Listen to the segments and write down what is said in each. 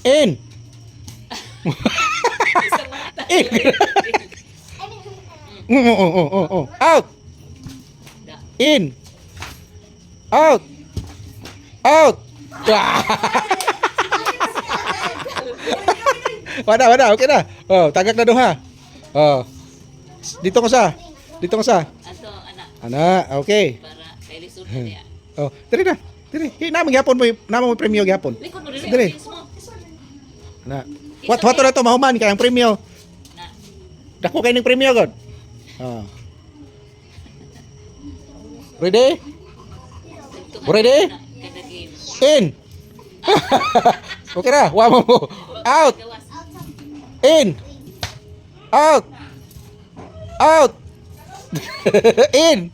In. Sa mata. In. Out. In. Out. Out. Wala. Okay na. Oh, tagak na duha. Oh. Dito ko sa. Ato, anak. Okay. Para kay resort na niya. Oh, diri na. Diri. Namang gyapon mo premyo gyapon. Likod mo rin. Dili. Ana. What na to mahuman kay ang premyo. Na. Dako kay ning premyo god. Oh. Ready? Ready? Kada game. In. Okay na. Wa mo. Out. Gawas. In. Out. Out. In.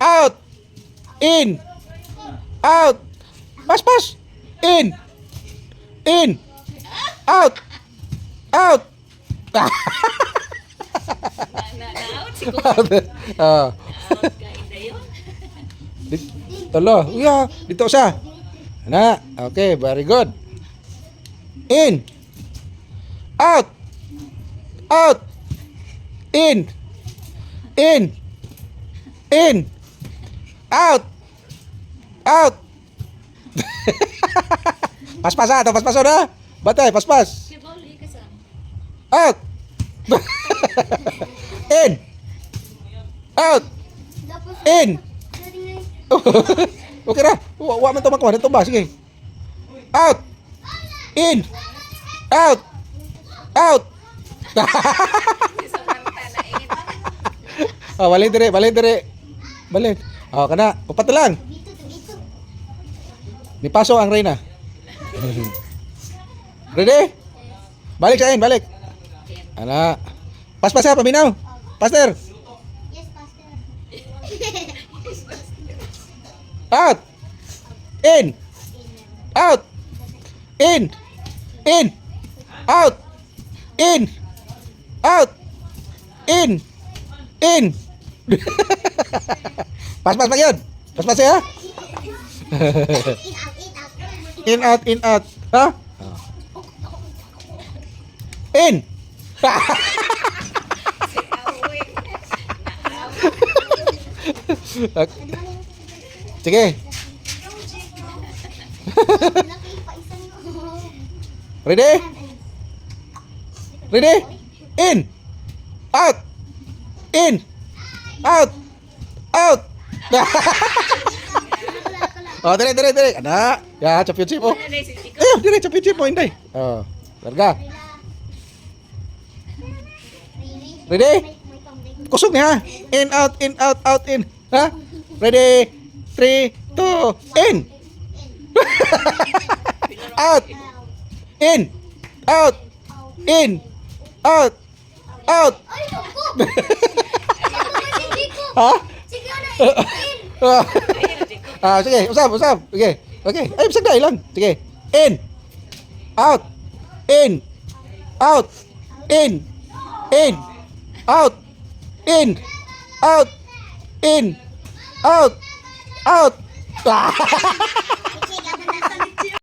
Out. In. Out. Pas. In. In. Out. Out. Na-out siguro. Ah. Out ka indayon. Tolo. Uya, dito sa. Ana. Okay, very good. In. Out. Out. In. In. In. Out. Out. Paspas ha, paspas na. Batay, paspas. Si Pauli ka sa. Out. In. Out. In. Okay na. Wa man to makuha nito ba? Sige. Out. In. Out. Out. Sa mata na in. Oh, balik dire. Balik. Oh, kana. Upat na lang. Ni paso ang Reyna. Ready? Balik sa balik. Ana. Paspas ha, paminaw. Pastor. Yes, Pastor. Out. In. Out. In. In. Out. In. Out. In. In. Paspas pa yun. Paspas ya. In out. Ha? In. Sige. Ready? Ready? In. Out. In. Out. Out. Oh, dire. Ana. Ya, championship mo. Ayun, dire championship mo, hindi. Oh, larga. Ready? Kusog niya. In, out, in. Ha? Ready? 3, 2, in. Out. In. Out. In. Out. Out. Ha? Sige, usap. Sige. Okay. Ay, bisag na ilang. Sige. In. Out. In. Out. In. In. Out. In. Out. In. Out. Out.